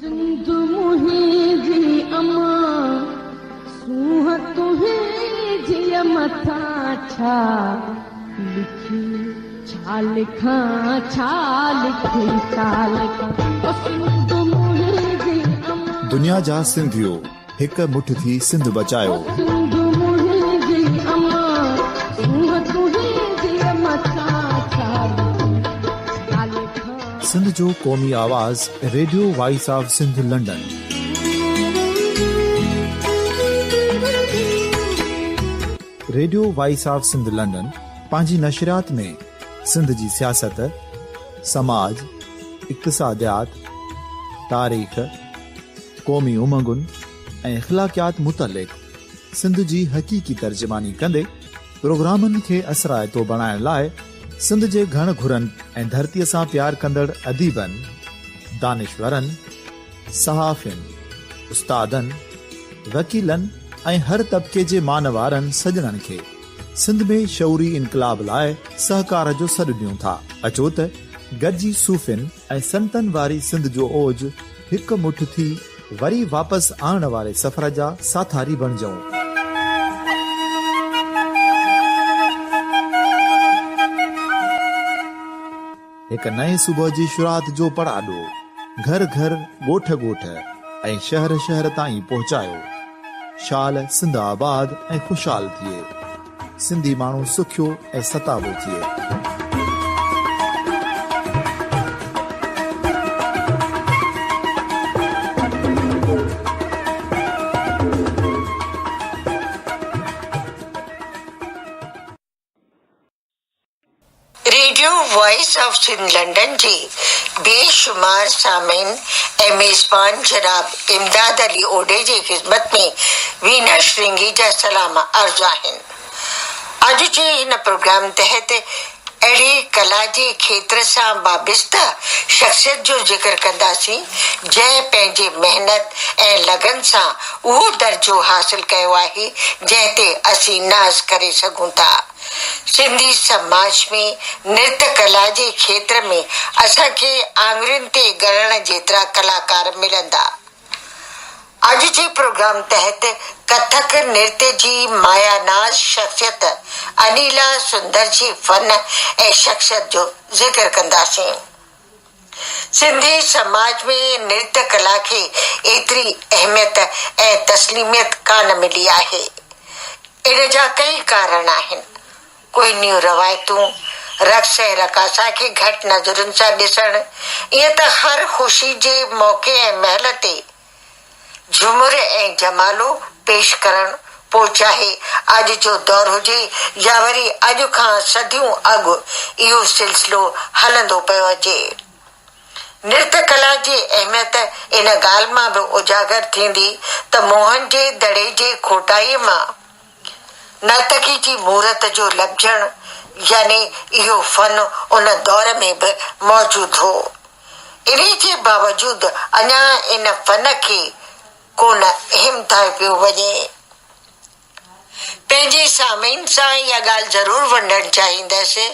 सिंध मुंहिंजी अमा सूंह तुंहिंजी मथां छा लिखी छा लिखां छा लिखी छा लिखां सिंध मुंहिंजी अमा दुनिया जा सिंधियो हिक मुठ थी सिंध बचायो सिंध मुंहिंजी अमा सूंह तुंहिंजी मथां छा लिखी छा लिखां सिंध जो क़ौमी आवाज़ radio voice of Sindh London. Radio voice of Sindh London पंहिंजी नशरियात में सिंध जी सियासत, समाज, इक़्तिसादियात, तारीख़, क़ौमी उमंगुनि ऐं इख़्लाक़ियात मुतलिक़ सिंध जी हक़ीक़ी तर्जुमानी कंदे प्रोग्रामनि खे असराइतो बणाइण लाइ सिंध जे घण घुरनि ऐं धरतीअ सां प्यार कंदड़ अदीबनि, दानिशवरनि, सहाफ़ियुनि, उस्तादनि, वकीलनि ऐं हर तबिके जे मानवारनि सजणनि खे सिंध में शऊरी इनकलाब लाइ सहकार जो सॾु ॾियूं था। अचो त गॾिजी सूफ़ियुनि ऐं संतनि वारी सिंध जो ओज हिकु मुठ थी वरी वापसि आणण वारे सफ़र जा साथारी बणिजऊं। हिक नए सुबुह जी शुरूआत जो पड़ाॾो घर घर ॻोठ ॻोठ ऐं शहर शहर ताईं पहुचायो। शाल सिंध आबाद ऐं ख़ुशहाल थिए, सिंधी माण्हू सुखियो ऐं सताबो थिए। Radio voice of Sindh London जी बेशुमार सामीन ऐं मेज़बान जनाब इमदाद अली ओडे जी ख़िदमत में वीना श्रृंगी जा सलाम अर्ज़ आहिनि। अॼु जे हिन प्रोग्राम तहत अहिड़ी कला जे खेत्र सां वाबस्ता शख़्सियत जो ज़िक्र कंदासीं जंहिं पंहिंजे महिनत ऐं लगन सां उहो दर्जो हासिल कयो आहे जंहिं ते असीं नाज़ करे सघूं था। सिंधी समाज में नृत्य कला जे खेत्र में असांखे आङुरियुनि ते ॻणण जेतिरा कलाकार मिलंदा। अॼु जे प्रोग्राम तहत कथक नृत्य जी मायानाज़ शख़्सियत अनीला सुंदर जी फन ऐं शख़्सियत जो ज़िक्र कंदासीं। सिंधी समाज में नृत्य कला खे एतिरी अहमियत ऐं तस्लीमियत कान मिली आहे। इन जा कई कारण आहिनि। कोई न्यू रवायतूं, रक़्स ऐं रक़ासा खे घटि नज़रुनि सां ॾिसणु, ईअं त हर ख़ुशी जे मौक़े ऐं महल ते झुमुर ऐं जमालो पेश करणु, पोइ चाहे अॼु जो दौर हुजे या वरी अॼु खां सदियूं अॻु इहो सिलसिलो हलंदो पियो अचे। नृत्य कला जी अहमियत इन ॻाल्हि मां बि उजागर थींदी त मोहन जे दड़े जे खोटाईअ मां नर्तकी जी मूर्त जो लभजण यानी इहो फन उन दौर में बि मौजूद हो। इन्ही जे बावजूद अञा इन फन खे कोन हिमथायो पियो वञे। पंहिंजे सामीन सां इहा ॻाल्हि ज़रूर वंडणु चाहींदसि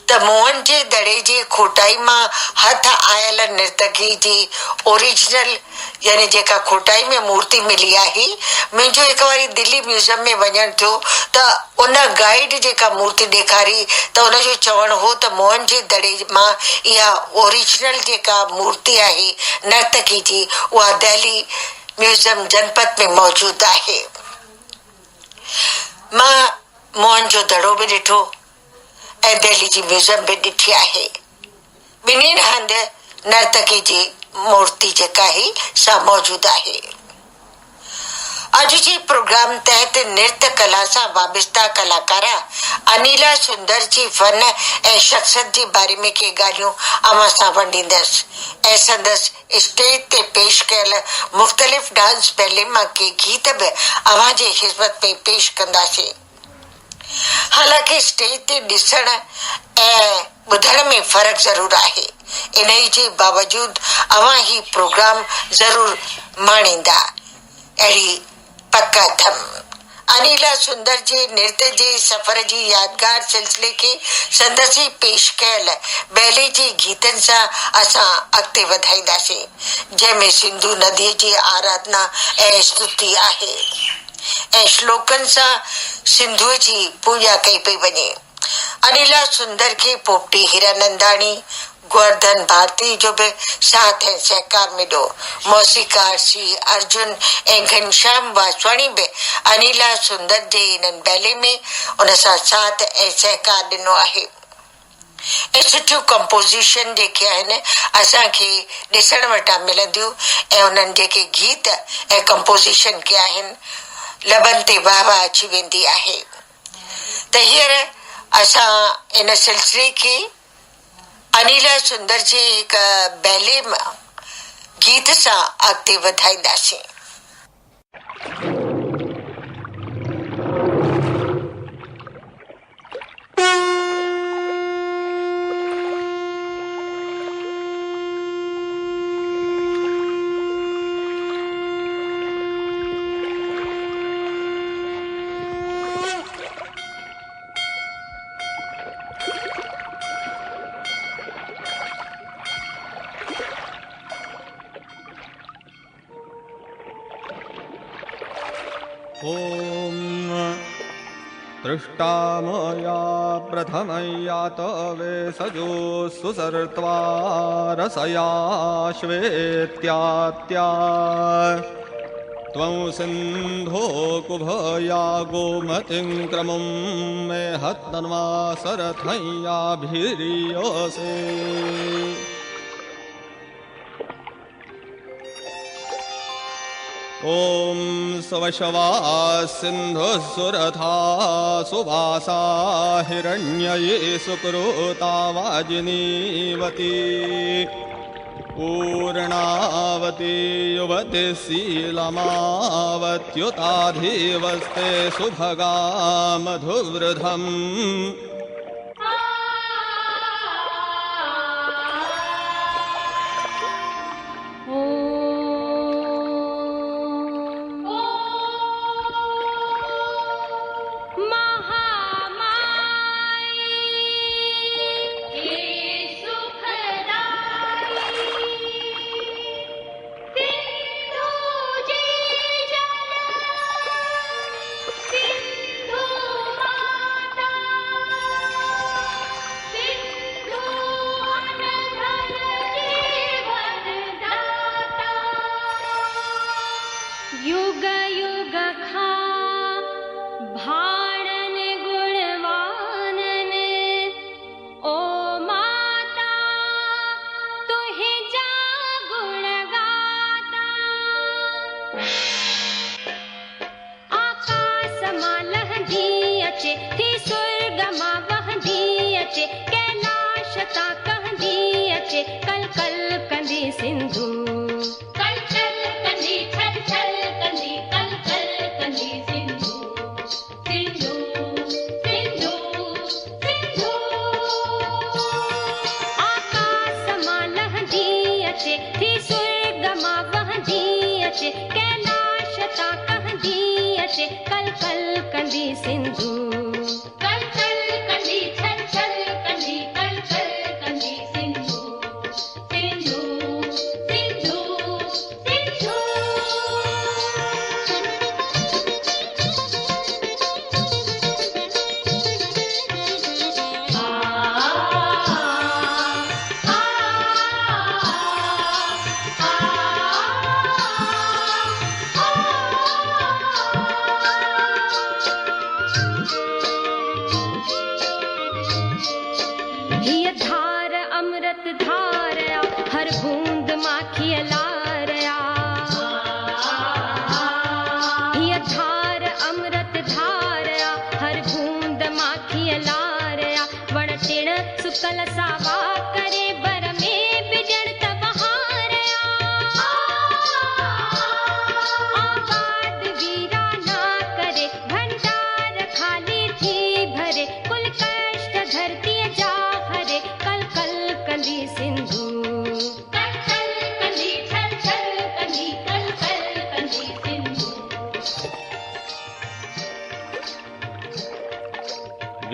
त मोहन जे दड़े जे खोटाई मां हथ आयल नर्तकी जी ओरिजिनल यानी जेका खोटाई में मूर्ति मिली आहे, मुंहिंजो हिकु वारी दिल्ली म्यूज़ियम में वञणु थियो त उन गाइड जेका मूर्ति ॾेखारी त उनजो चवणु हो त मोहन जे दड़े मां इहा ओरिजिनल जेका मूर्ति आहे नर्तकी जी उहा दिल्ली म्यूज़ियम जनपत में मौजूद आहे। मां मोहन जो दड़ो बि ॾिठो ऐं दिल्ली जी म्यूज़ियम बि ॾिठी आहे। ॿिन्हिनि हंधि नर्तकी जी मूर्ति जेका आहे सा मौजूद आहे। अॼु जे प्रोग्राम तहत नृत्य कला सां वाबस्ता कलाकारा अनीला सुंदर जी फन ऐं शख़्सियत जे बारे में के ॻाल्हियूं अव्हां सां वंडींदसि ऐं संदसि स्टेज ते पेश कयल मुख़्तलिफ़ डांस बैले मां के गीत बि अव्हां जे ख़िदमत में पेश कंदासीं। हालांकि स्टेज ते ॾिसण ऐं ॿुधण में फ़र्क़ु ज़रूर आहे। इन जे बावजूद अव्हां ही प्रोग्राम ज़रूर माणींदा। अहिड़ी पक थम अनिला सुंदर जी नृत्य जी सफ़र जी यादगार सिलसिले खे संदसि पेश कयल बैले जी गीतनि सां असां अॻिते वधाईंदासीं, जंहिंमें सिंधु नदीअ जी आराधना ऐं स्तुति आहे ऐं श्लोकनि सां सिंधुअ जी पूॼा कई पई वञे। अनिला सुंदर खे पोपटी हीरानंदाणी, गोवर्धन भारती जो भी साथ ऐं सहकार मिलो। मौसीकार श्री अर्जुन ऐं घनश्याम वासवाणी भी अनिला सुंदर जे इन्हनि बैले में उन सां साथ ऐं सहकार ॾिनो आहे। ऐं सुठियूं कंपोज़िशन जेके आहिनि असांखे ॾिसण वटां मिलंदियूं ऐं उन्हनि जेके गीत ऐं कंपोज़िशन कया आहिनि लबनि ते वाह वाह अची वेंदी आहे। त हींअर असां इन सिलसिले खे अनिला सुंदर जे हिकु बैले गीत सां अॻिते वधाईंदासीं। दृष्टा मया प्रथमया तवे सजो सुसर्त्वा रसया श्वेत्यात्या त्वं सिन्धो कुभया गोमतिं क्रमं मे हत्तन्वा सरथय्याभिरीयसे। ॐ स्वशवा सिन्धुसुरथा सुवासा हिरण्यये सुकृता वाजिनीवती पूर्णावती युवती शीलमावत्युताधिवस्ते सुभगा मधुवृधम्।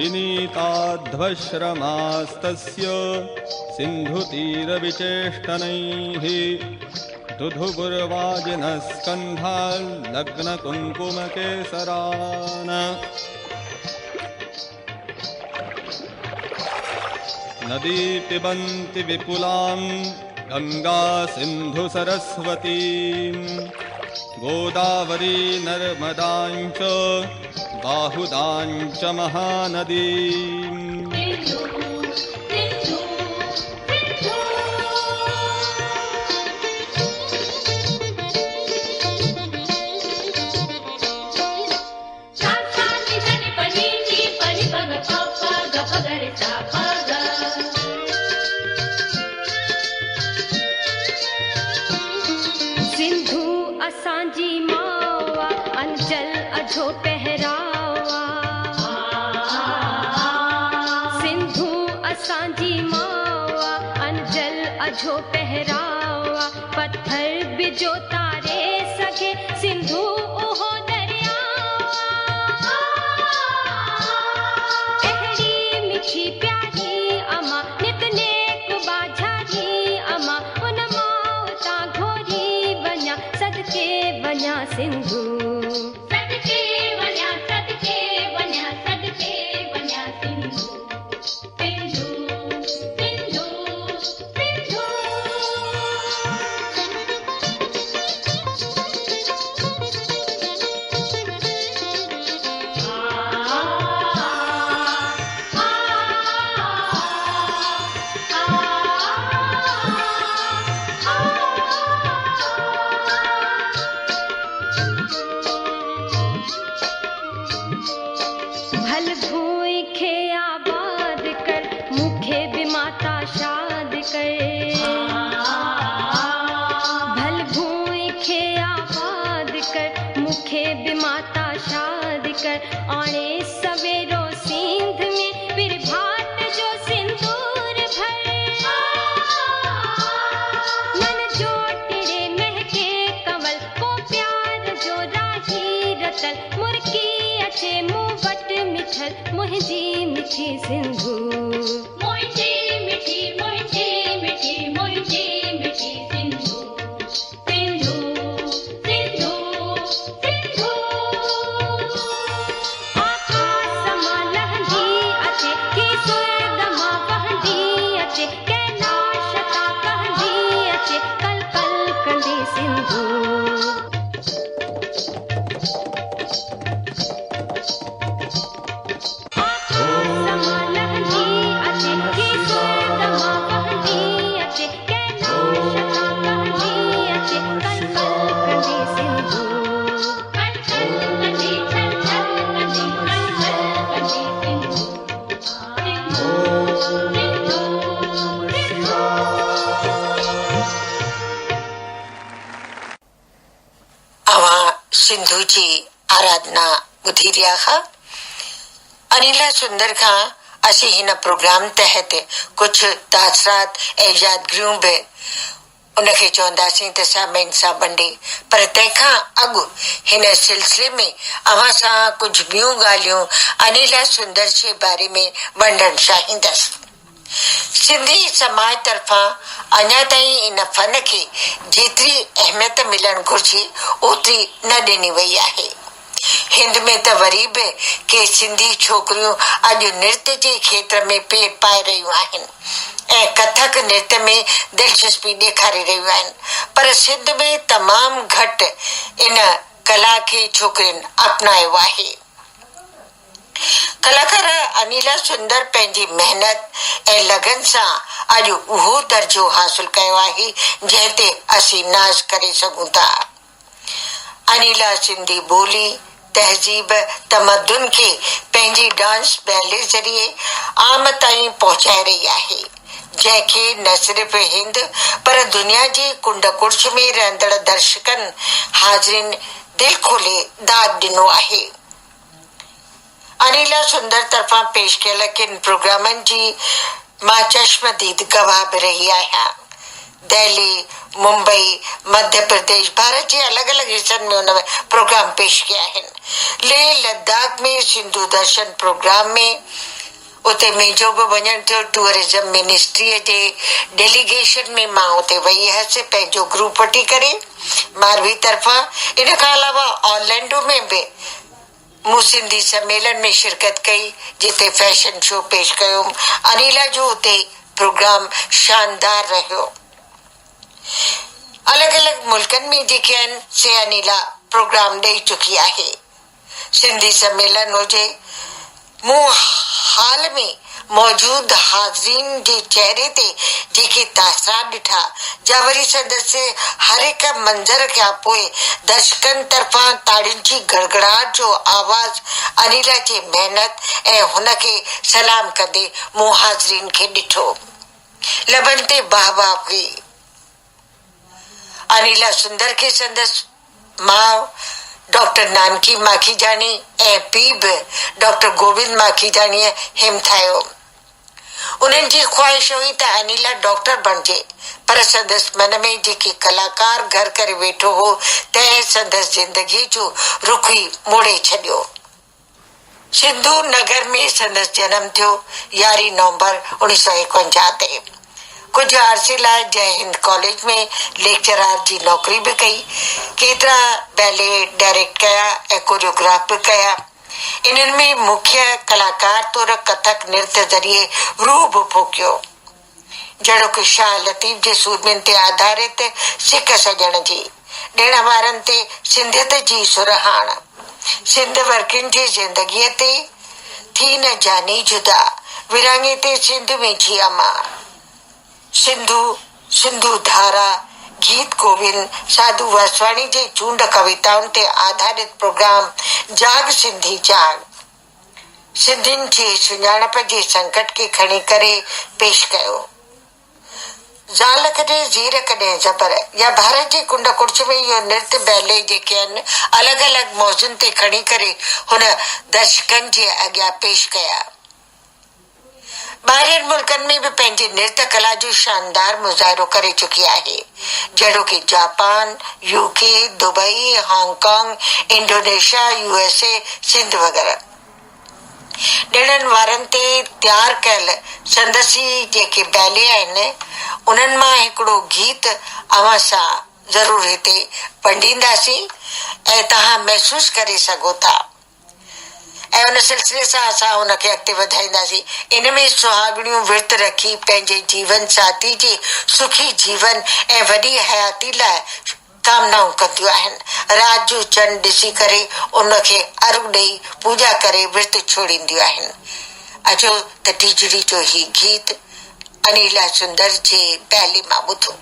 विनीताध्वश्रमास्तस्य सिन्धुतीरविचेष्टनैः दुधुबुर्वाजिनः स्कन्धाल्लग्नकुङ्कुमकेसरान् नदी पिबन्ति विपुलां गंगा सिंधु सरस्वतीं गोदावरी नर्मदां च बाहुदां च महानदीं असांजी मावा अंचल अझो पहरावा सिंधु असांजी मावा अंचल अझो पहरावा पत्थर बिजो तारे सके सिंधु ओहो दरियावा अहड़ी मिठी प्यारी अमा नितनेक बाझारी अमा उन मावता घोरी बन्या सदके बन्या सिंधु सदके बन्या सदके बन्या सदके बन्या सिंधु सिंधु सिंधु सिंधु भल भूई खे आबाद कर मुखे बिमाता शाद कर भल भूई खे आबाद कर मुखे बिमाता शाद कर आणे सवेरो सिंध में फिर भाट जो सिंदूर भर मन जो टिरे महके कमल को प्यार जो राही रतल मुर्की अचे मुँह वट मिठल मुंहिंजी मिठी सिंधु मुंहिंजी मिठी मुंहिंजी मिठी मुंहिंजी मिठी सिंधु सिंधु सिंधु सिंधु आकाश मां लहंदी अचे की स्वर्ग मां वहंदी अचे कैलाश ता कहंदी अचे कल कल कंदी सिंधु सिंधु जी आराधना ॿुधी रहिया खां अनिला सुंदर खां असीं हिन प्रोग्राम तहत कुझु तासरात ऐं यादगिरियूं बि उनखे चवंदासीं त सामिन सां बंडे पर तंहिंखां अॻु हिन सिलसिले में अव्हां सां कुझु ॿियूं ॻाल्हियूं अनिला सुंदर जे बारे में वंडण चाहींदसि। सिंधी समाज तरफ़ां अञा ताईं इन फन खे जेतिरी अहमियत मिलण घुर्जे ओतिरी न ॾिनी वई आहे। हिंद में त वरी बि के सिंधी छोकिरियूं अॼु नृत्य जे खेत्र में पेर पाए रहियूं आहिनि ऐं कथक नृत्य में दिलचस्पी ॾेखारे रहियूं आहिनि, पर सिंध में तमामु घटि इन कला खे छोकिरियुनि अपनायो आहे। कलाकार अनिला सुंदर पंहिंजी मेहनत ऐं लगन सां अॼु उहो दर्जो हासिल कयो आहे जंहिं ते असीं नाज़ करे सघूं था। अनिला सिंधी ॿोली तहज़ीब तमदन खे पंहिंजी डांस बैले ज़रिए आम ताईं पहुचाए रही आहे, जंहिंखे न सिर्फ़ हिंद पर दुनिया जे कुंड कुर्छ में रहंदड़ दर्शकनि हाज़िरिन दिल खोले दाद ॾिनो आहे। अनिला सुंदर तरफ़ां पेश कयल किन प्रोग्रामनि जी मां चश्मदीद गवाह बि रही आहियां। दिल्ली, मुंबई, मध्य प्रदेश, भारत जे अलॻि अलॻि हिस्सनि में उन में प्रोग्राम पेश कया आहिनि। लेह लद्दाख में सिंधु दर्शन प्रोग्राम में उते मुंहिंजो बि वञणु थियो। टूरिज्म मिनिस्ट्रीअ जे डेलीगेशन में मां उते वई हुअसि पंहिंजो ग्रुप वठी करे मारवी तरफ़ां। इन खां अलावा ऑर्लैंडो में बि मूं सिंधी सम्मेलन में शिरकत कई, जिते फैशन शो पेश कयो। अनिला जो उते प्रोग्राम शानदार रहियो। अलॻि अलॻि मुल्कनि में जेके आहिनि से अनिला प्रोग्राम ॾेई चुकी आहे। सिंधी सम्मेलन हुजे, मूं हाल में मौजूद हाज़रीन जे चेहरे ते जेके तासरात ॾिठा, जा वरी संदसि हर हिक मंज़र खां पोइ दर्शकनि तरफ़ां ताड़ियुनि जी गड़गड़ाहट जो आवाज़ अनिला जी महिनत ऐं हुनखे सलाम कंदे मूं हाज़रीन खे ॾिठो। लबनि ते बाह बाह हुई। अनिला सुंदर खे संदसि माउ डॉक्टर नानकी माखीजानी ऐं पीउ बि डॉक्टर गोविंद माखीजानीअ हिमथायो। उन्हनि जी ख्वाहिश हुई त अनिला डॉक्टर बणिजे, पर संदसि मन में जेके कलाकार घर करे वेठो हो, तंहिं संदसि जिंदगी जो रुख ई मोड़े छॾियो। सिंधु नगर में संदसि जनम थियो 11 नवंबर 1951 ते। कुछ अरसे लाइ जय हिंद कॉलेज में लेक्चरार जी नौकरी भी कई। केतिरा बैले डायरेक्ट कया ऐं कोरियोग्राफ भी कया। इन्हनि में मुख्य कलाकार तौर कथक नृत्य ज़रिए रूह भी फूकियो। जहिड़ो कि शाह लतीफ़ जे सूरमिन ते आधारित सिक सजण जी, ॾिण वारनि ते सिंधियत जी सुरहाण, सिंध वर्कियुनि जी ज़िंदगीअ ते थी न जानी जुदा, विरांगे ते सिंध में जी अमा, सिंधु धारा, गीत गोविंद, साधु वासवाणी जे चूंड कविताउनि ते आधारित प्रोग्राम जाग सिंधी जाग, सिंधियुनि जे सुञाणप जे संकट खे खणी करे पेश कयो। ज़ाल कॾहिं ज़ीर कॾहिं ज़बर, या भारत जे कुंड कुर्च में इहो नृत्य बैले जेके आहिनि अलॻि अलॻि मौज़ुनि ते खणी करे हुन दर्शकनि जे अॻियां पेश कया। ॿाहिरियनि मुल्कनि में बि पंहिंजी नृत्य कला जो शानदार मुज़ाहिरो करे चुकी आहे, जहिड़ो कि Japan, UK, Dubai, Hong Kong, Indonesia, USA, Sindh वग़ैरह। ॾिणनि वारनि ते तयारु कयल संदसी जेके बैले आहिनि, उन्हनि मां हिकिड़ो गीत अवां सां ज़रूर हिते पंडींदासीं ऐं तव्हां महसूसु करे सघो था ऐं उन सिलसिले सां असां उनखे अॻिते वधाईंदासीं। इन में सुहागणियूं विर्त रखी पंहिंजे जीवन साथी जे सुखी जीवन ऐं वॾी हयाती लाइ कामनाऊं कंदियूं आहिनि। रात जो चंड ॾिसी करे उनखे अर्घ ॾेई पूजा करे विर्त छोड़ींदियूं आहिनि। अचो त टीजड़ी जो ही गीत अनिला सुंदर जे बैले मां ॿुधो।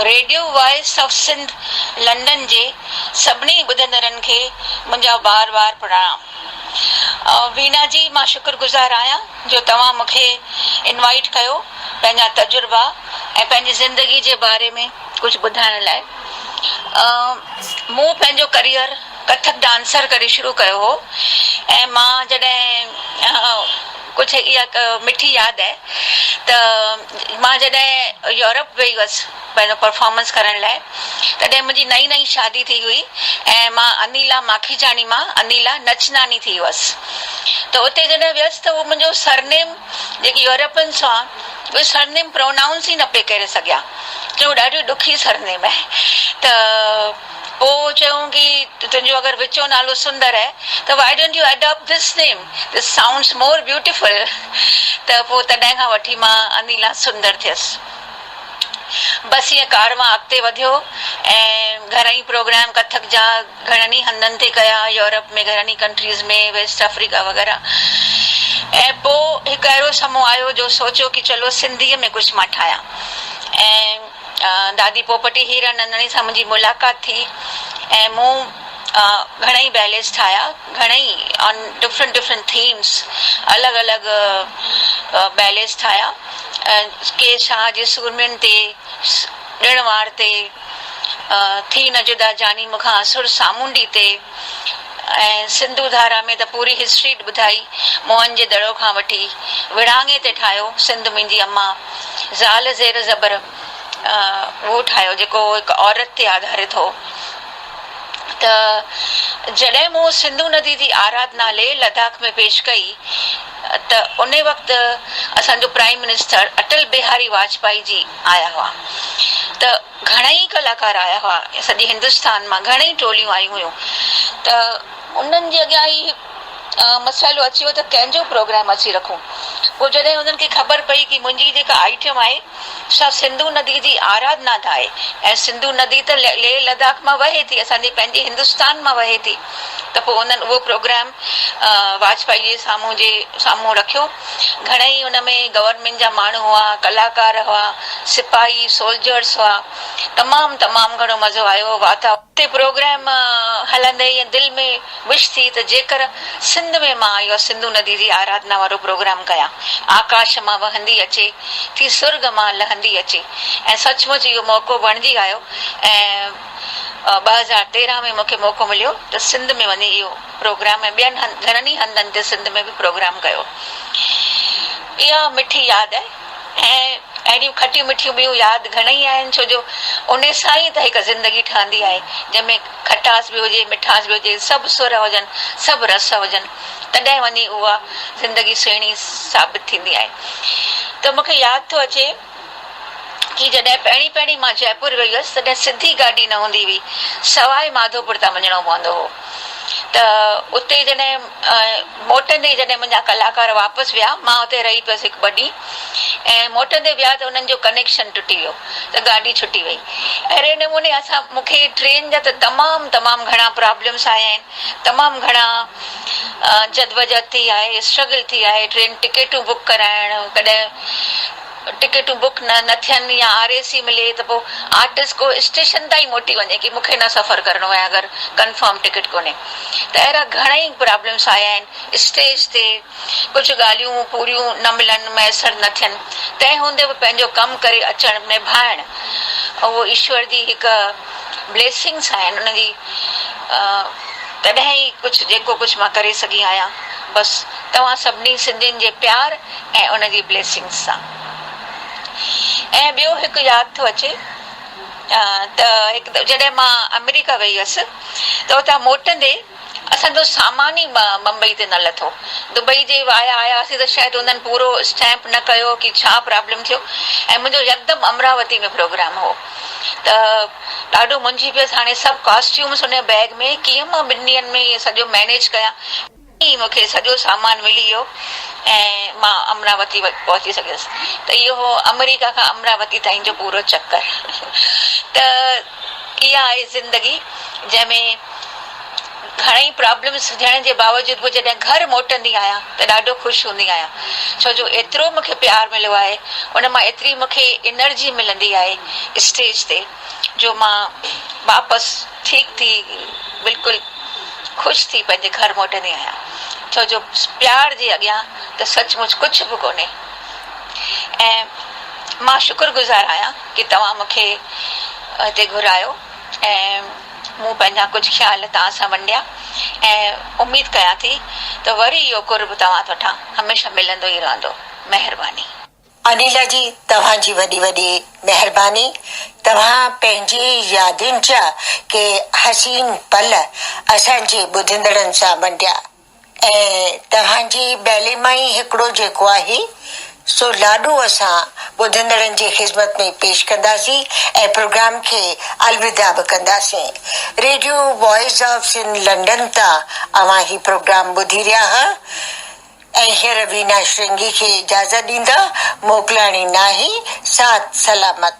Radio voice of Sindh London जे सभिनी ॿुधंदड़नि खे मुंहिंजा बार बार प्रणाम। वीना जी, मां शुक्रगुज़ार आहियां जो तव्हां मूंखे इनवाइट कयो पंहिंजा तजुर्बा ऐं पंहिंजी ज़िंदगी जे बारे में कुझु ॿुधाइण लाइ। मूं पंहिंजो करियर कथक डांसर करे शुरू कयो हो ऐं मां जॾहिं कुझु इहा मिठी यादि आहे त मां जॾहिं यूरोप वई हुअसि पंहिंजो परफॉर्मेंस करण लाइ, तॾहिं मुंहिंजी नई नई शादी थी हुई ऐं मां अनिला माखीजानी मां अनिला नचनानी थी हुअसि। त उते जॾहिं वियसि त उहो मुंहिंजो सरनेम जेकी यूरोपियंस आहे उहे सरनेम प्रोनाउंस ई न पिए करे सघिया, जो ॾाढी ॾुखी सरनेम आहे। त पोइ चयूं की तुंहिंजो अगरि विचो नालो सुंदर आहे त why don't U adopt this name, this sounds more beautiful. त पोइ तॾहिं खां वठी मां अनिला सुंदर थियसि। बसि ईअं कारवां अॻिते वधियो ऐं घणेई प्रोग्राम कथक जा घणनि ई हंधनि ते कया, यूरोप में घणनि ई कंट्रीज़ में, वेस्ट अफ्रीका वग़ैरह। ऐं पोइ हिकु अहिड़ो समय आयो जो सोचियो की चलो सिंधीअ में कुझु मां ठाहियां। ऐं दादी पोपटी हीरानंदाणी सां मुंहिंजी मुलाक़ात थी ऐं मूं घणेई बैलेस ठाहिया, घणेई ऑन डिफरेंट डिफरेंट थीम्स, अलॻि अलॻि बैलेस ठाहिया। के शाह जे सूरमियुनि ते, ॾिण वार ते, थी न जुदा जानी मूंखां असुर सामुंडी ते, ऐं सिंधू धारा में त पूरी हिस्ट्री ॿुधाई, मोहन जे दड़ो खां वठी विड़ांगे ते ठाहियो, सिंध मुंहिंजी अम्मा, ज़ाल ज़ेर ज़बर उहो ठाहियो जेको हिकु औरत ते आधारित हो। त जॾहिं मूं सिंधू नदी जी आराधना लेह लद्दाख में पेश कई त उन वक़्तु असांजो प्राइम मिनिस्टर अटल बिहारी वाजपेयी जी आया हुआ। त घणेई कलाकार आया हुआ, सॼे हिंदुस्तान मां घणेई टोलियूं आयूं हुयूं। त उन्हनि जे अॻियां ई मसइलो अची वियो त कंहिंजो प्रोग्राम अची रखूं। पोइ जॾहिं उन्हनि खे ख़बर पई की मुंहिंजी जेका आइटम आहे सा सिंधू नदी जी आराधना था आहे ऐं सिंधू नदी त लेह लद्दाख मां वहे थी, असांजे पंहिंजे हिंदुस्तान मां वहे थी, त पोइ उन्हनि उहो प्रोग्राम वाजपेयी जे साम्हूं रखियो। घणेई हुन में गवर्नमेंट जा माण्हू हुआ, कलाकार हुआ, सिपाही सोल्जर्स हुआ, तमामु घणो मज़ो आयो। उते प्रोग्राम हलंदे ईअं दिलि में विश थी त जेकर सिंध में मां इहो सिंधू नदी जी आराधना वारो प्रोग्राम कयां, आकाश मां वहंदी अचे थी सुर्ग मां लहंदी अचे। ऐं सचमुच इहो मौक़ो बणिजी आयो ऐं 2013 में मूंखे मौक़ो मिलियो त सिंध में वञी इहो प्रोग्राम ऐं ॿियनि घणनि ई हंधनि ते सिंध में बि प्रोग्राम कयो। इहा मिठी यादि आहे ऐं अहिड़ियूं खटियूं मिठियूं ॿियूं यादि घणेई आहिनि, छो जो उन सां ई त हिकु ज़िंदगी ठहंदी आहे जंहिंमें खटास बि हुजे, मिठास बि हुजे, सभु सुर हुजनि, सभु रस हुजनि, तॾहिं वञी उहा ज़िंदगी सुहिणी साबित थींदी आहे। त मूंखे यादि थो अचे की जॾहिं पहिरीं मां जयपुर वई हुअसि तॾहिं सिधी गाॾी न हूंदी हुई, सवाइ माधोपुर तां वञिणो पवंदो हो। त उते जॾहिं मोटंदे जॾहिं मुंहिंजा कलाकार वापसि विया, मां उते रही पियसि हिकु ॿ ॾींहं ऐं मोटंदे विया त उन्हनि जो कनेक्शन टुटी वियो त गाॾी छुटी वई। अहिड़े नमूने मूंखे ट्रेन जा त तमामु घणा प्रॉब्लम्स आया आहिनि, तमामु घणा जदवजहद थी आहे, स्ट्रगल थी आहे। ट्रेन टिकेटूं बुक कराइण, कॾहिं टिकेटूं बुक न थियनि या RAC मिले त पोइ आर्टिस्ट को स्टेशन ताईं मोटी वञे की मूंखे न सफ़र करिणो आहे अगरि कंफर्म टिकट कोन्हे। त अहिड़ा घणेई प्रॉब्लम्स आया आहिनि। स्टेज ते कुझु ॻाल्हियूं पूरियूं न मिलनि, मैसर न थियनि, तंहिं हूंदे बि पंहिंजो कमु करे अचणु निभाइणु उहो ईश्वर जी हिकु ब्लेसिंग्स आहिनि उनजी। तॾहिं ई जेको कुझु मां करे सघी आहियां बसि तव्हां सभिनी सिंधियुनि जे प्यार ऐं उनजी ब्लेसिंग्स सां। ऐं ॿियो हिकु यादि थो अचे त जॾहिं मां अमेरिका वई हुअसि त उतां मोटंदे असांजो सामान ई बम्बई ते न लथो। दुबई जे आयासीं त शायदि उन्हनि पूरो स्टैम्प न कयो की छा प्रॉब्लम थियो ऐं मुंहिंजो यकदमि अमरावती में प्रोग्राम हो। त ॾाढो मुंझी पियसि, हाणे सभु कॉस्ट्यूम्स हुन बैग में कीअं मां 2 ॾींहंनि में इहे सॼो मैनेज कयां। मूंखे सॼो सामान मिली वियो ऐं मां अमरावती पहुची सघियसि। त इहो अमेरिका खां अमरावती ताईं जो पूरो चक्कर। त इहा आहे ज़िंदगी जंहिंमें घणेई प्रॉब्लम्स थियण जे बावजूद बि जॾहिं घर मोटंदी आहियां त ॾाढो ख़ुशि हूंदी आहियां, छो जो एतिरो मूंखे प्यारु मिलियो आहे, उन मां एतिरी मूंखे एनर्जी मिलंदी आहे स्टेज ते, जो मां वापसि ठीकु थी बिल्कुलु ख़ुशि थी पंहिंजे घर मोटंदी आहियां, छो जो प्यार जे अॻियां त सचमुच कुझु बि कोन्हे। ऐं मां शुक्रगुज़ार आहियां कि तव्हां मूंखे हिते घुरायो ऐं मूं पंहिंजा कुझु ख़्याल तव्हां सां वंडिया, ऐं उमेद कयां थी त वरी इहो कुर्ब तव्हां वटां हमेशह मिलंदो ई रहंदो। महिरबानी। अनिला जी, तव्हांजी वॾी वॾी महिरबानी। तव्हां पंहिंजी यादियुनि जा के हसीन पल असांजे ॿुधंदड़नि सां वंडिया, ऐं तव्हांजी ॿैले मां ई हिकिड़ो जेको आहे सो लाॾो असां ॿुधंदड़नि जी ख़िदमत में पेश कंदासीं ऐं प्रोग्राम खे अलविदा बि कंदासीं। Radio voice of Sindh London तां अवां ही प्रोग्राम ॿुधी रहिया हुआ ऐं हींअर वीना श्रृंगी खे इजाज़त ॾींदा। मोकिलाणी नाही, साथ सलामत।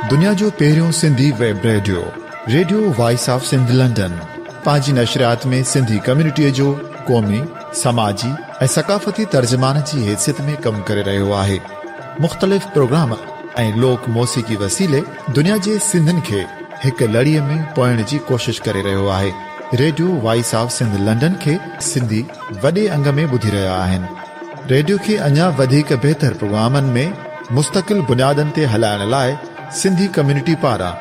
दुनिया जो पहिरियों Sindhi web radio, radio voice of Sindh London, पंहिंजी नशरियात में सिंधी कम्युनिटीअ जो क़ौमी, समाजी ऐं सक़ाफ़ती तर्जुमान जी हैसियत में कमु करे रहियो आहे। मुख़्तलिफ़ प्रोग्राम ऐं लोक मौसीक़ी वसीले दुनिया जे सिंधनि खे हिक लड़ीअ में पोइण जी कोशिश करे रहियो आहे। Radio voice of Sindh London खे सिंधी वॾे अंग में ॿुधी रहिया आहिनि। रेडियो खे अञा वधीक बहितर प्रोग्रामनि में मुस्तक़िल बुनियादनि ते हलाइण लाइ सिंधी कम्युनिटी पारां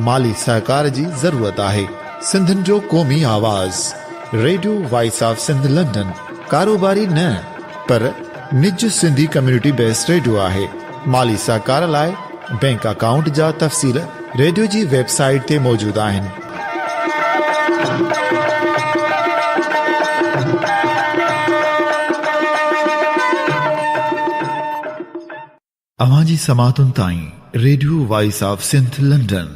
माली सहकार जी ज़रूरत आहे। सिंधियुनि जो क़ौमी आवाज़ radio voice of Sindh London कारोबारी न पर निज सिंधी कम्युनिटी बेस्ड रेडियो आहे। माली सहकार लाइ बैंक अकाउंट जा तफ़सील रेडियो जी वेबसाइट ते मौजूदु आहिनि। अवां जी समातुनि ताईं radio voice of Sindh London